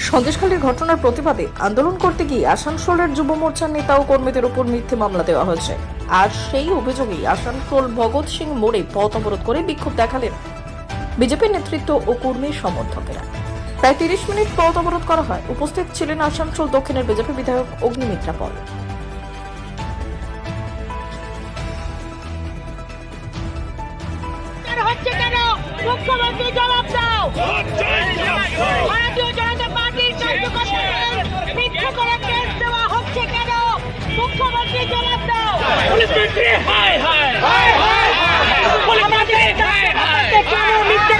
সন্দেশখালীর ঘটনার প্রতিবাদে আন্দোলন করতে গিয়ে আসানসোলের যুব মোর্চার নেতা ও কর্মীদের উপর মিথ্যে মামলা দেওয়া হয়েছে। আর সেই অভিযোগেই আসানসোল ভগৎ সিং মোড়ে পথ অবরোধ করে বিক্ষোভ দেখালেন বিজেপির নেতৃত্ব ও কর্মী সমর্থকেরা। প্রায় 30 মিনিট পথ অবরোধ করা হয়। উপস্থিত ছিলেন আসানসোল দক্ষিণের বিজেপি বিধায়ক অগ্নিমিত্রা পল। মুখ্যমন্ত্রী জবাব দাও। ভারতীয় জনতা পার্টির কার্যকর্তাদের মিথ্যা করে কেস দেওয়া হচ্ছে কেন? মুখ্যমন্ত্রী জবাব দাও। পুলিশ মন্ত্রী হায় হায় হায় হায় পুলিশ মন্ত্রী হায় হায় কেন মিথ্যা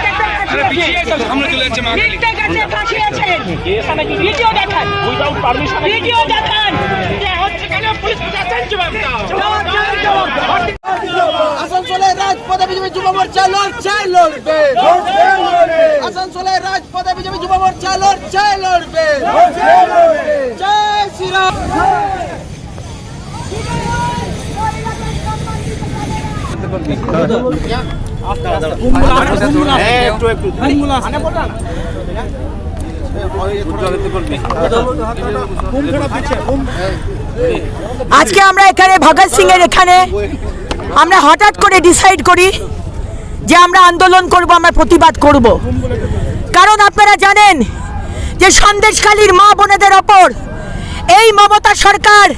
কেসে ফাঁসিয়েছেন? ভিডিও দেখান, উইদাউট পারমিশন ভিডিও দেখান। হচ্ছে কেন? পুলিশ প্রশাসন জবাব দাও। আসানসোলের রাজপথে বিজেপি যুব মোর্চা লড়বে। আসানসোলের রাজপথে বিজেপি যুব মোর্চা লড়বে। জয় শ্রীরাম। আজকে আমরা এখানে ভগৎ সিং এর এখানে আমরা হঠাৎ করে ডিসাইড করি যে আমরা আন্দোলন করব, আমরা প্রতিবাদ করব। কারণ আপনারা জানেন যে সন্দেশখালীর মা বোনেদের ওপর এই মমতা সরকার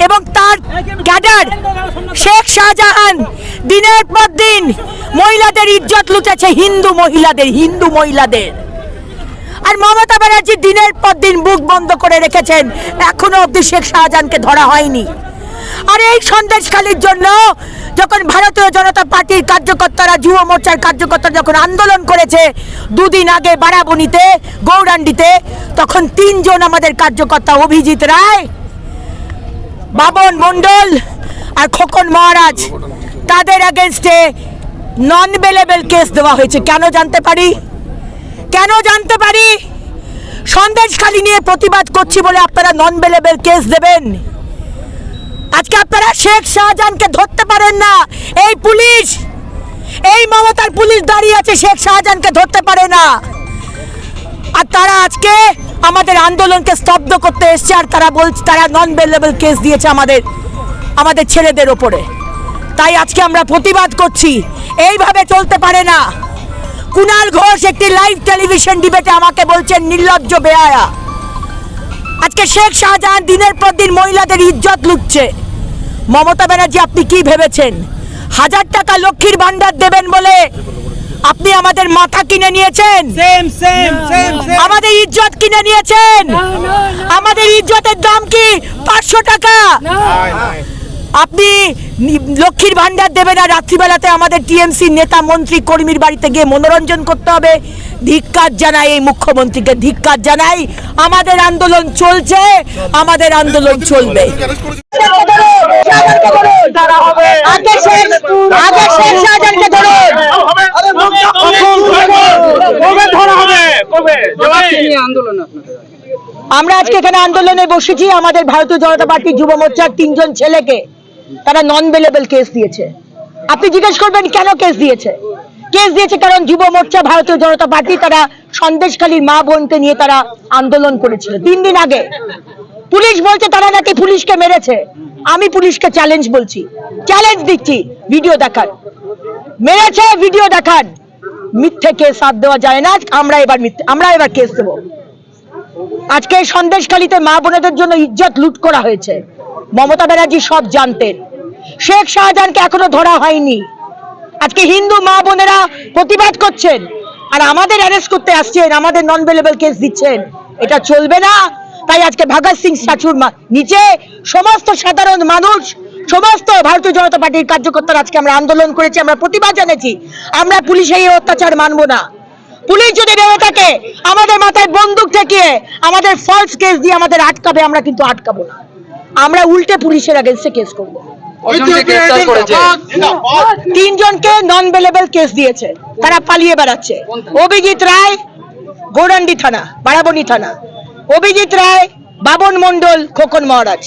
এবং তার ক্যাডার শেখ শাহজাহান দিনের পর দিন মহিলাদের ইজ্জত লুটেছে, হিন্দু মহিলাদের। আর মমতা ব্যানার্জি দিনের পর দিন বুক বন্ধ করে রেখেছেন, এখনো অবধি শেখ শাহজাহানকে ধরা হয়নি। আর এই সন্দেশখালীর জন্য যখন ভারতীয় জনতা পার্টির কার্যকর্তারা, যুব মোর্চার কার্যকর্তারা যখন আন্দোলন করেছে দুদিন আগে বারাবণীতে, গৌরান্ডিতে, তখন 3 জন আমাদের কার্যকর্তা, অভিজিৎ রায়, বাবন মণ্ডল আর খোকন মহারাজ, তাদের এগেনস্টে নন বেলেবল কেস দেওয়া হয়েছে। কেন জানতে পারি? সন্দেশখালী নিয়ে প্রতিবাদ করছি বলে আপনারা নন বেলেবল কেস দেবেন? আজকে আপনারা শেখ শাহজাহানকে ধরতে পারেন না। এই পুলিশ, এই মমতার পুলিশ দাঁড়িয়ে আছে, শেখ শাহজাহানকে ধরতে পারে না। আর তারা আজকে আমাদের আন্দোলনকে স্তব্ধ করতে এসছে। আর তারা নন বেলেবল কেস দিয়েছে আমাদের ছেলেদের ওপরে। তাই আজকে আমরা প্রতিবাদ করছি। এইভাবে চলতে পারে না। কুণাল ঘোষ একটি লাইভ টেলিভিশন ডিবেটে আমাকে বলছেন নির্লজ্জ বেহায়া। আজকে শেখ শাহজাহান দিনের পর দিন মহিলাদের ইজ্জত লুটছে। মমতা ব্যানার্জি, আপনি কি ভেবেছেন 1000 টাকা লক্ষ্মীর ভান্ডার দেবেন বলে আপনি আমাদের মাথা কিনে নিয়েছেন? আমাদের ইজ্জত কিনে নিয়েছেন। আমাদের ইজ্জতের দাম কি 500 টাকা? আপনি লক্ষ্মীর ভান্ডার দেবেন আর রাত্রিবেলাতে আমাদের টিএমসি নেতা মন্ত্রী কর্মীর বাড়িতে গিয়ে মনোরঞ্জন করতে হবে। ধিক্কার জানাই এই মুখ্যমন্ত্রীকে, ধিক্কার জানাই। আমাদের আন্দোলন চলছে, আমাদের আন্দোলন চলবে। আমরা আজকে এখানে আন্দোলনে বসেছি। আমাদের ভারতীয় জনতা পার্টির যুব মোর্চার 3 জন ছেলেকে তারা নন বেলেবল কেস দিয়েছে। আপনি জিজ্ঞেস করবেন কেন কেস দিয়েছে? কারণ যুব মোর্চা, ভারতীয় জনতা পার্টি, তারা সন্দেশখালীর মা বোনকে নিয়ে তারা আন্দোলন করেছিল 3 দিন আগে। পুলিশ বলছে তারা নাকি পুলিশকে মেরেছে। আমি পুলিশকে চ্যালেঞ্জ দিচ্ছি, ভিডিও দেখান। মেরেছে, ভিডিও দেখান। মিথ্যে কেস হাত দেওয়া যায় না। আমরা এবার কেস দেবো। আজকে সন্দেশখালীতে মা বোনেদের জন্য ইজ্জত লুট করা হয়েছে। মমতা ব্যানার্জি সব জানতেন। শেখ শাহজাহানকে এখনো ধরা হয়নি। আজকে হিন্দু মা বোনেরা প্রতিবাদ করছেন আর আমাদের অ্যারেস্ট করতে আসছেন, আমাদের নন বেলেবল কেস দিচ্ছেন। এটা চলবে না। তাই আজকে ভগৎ সিং স্ট্যাচুর নিচে সমস্ত সাধারণ মানুষ, সমস্ত ভারতীয় জনতা পার্টির কার্যকর্তারা আজকে আমরা আন্দোলন করেছি, আমরা প্রতিবাদ জানাচ্ছি। আমরা পুলিশের এই অত্যাচার মানব না। পুলিশ যদি ভেবে থাকে আমাদের মাথায় বন্দুক ঠেকিয়ে আমাদের ফলস কেস দিয়ে আমাদের আটকাবে, আমরা কিন্তু আটকাবো না। আমরা উল্টে পুলিশের এগেইনস্টে কেস করবো। 3 জনকে নন বেলেবল কেস দিয়েছে, তারা পালিয়ে বেড়াচ্ছে। অভিজিৎ রায়, গৌরান্ডি থানা, বারাবণী থানা। অভিজিৎ রায়, বাবন মণ্ডল, খোকন মহারাজ।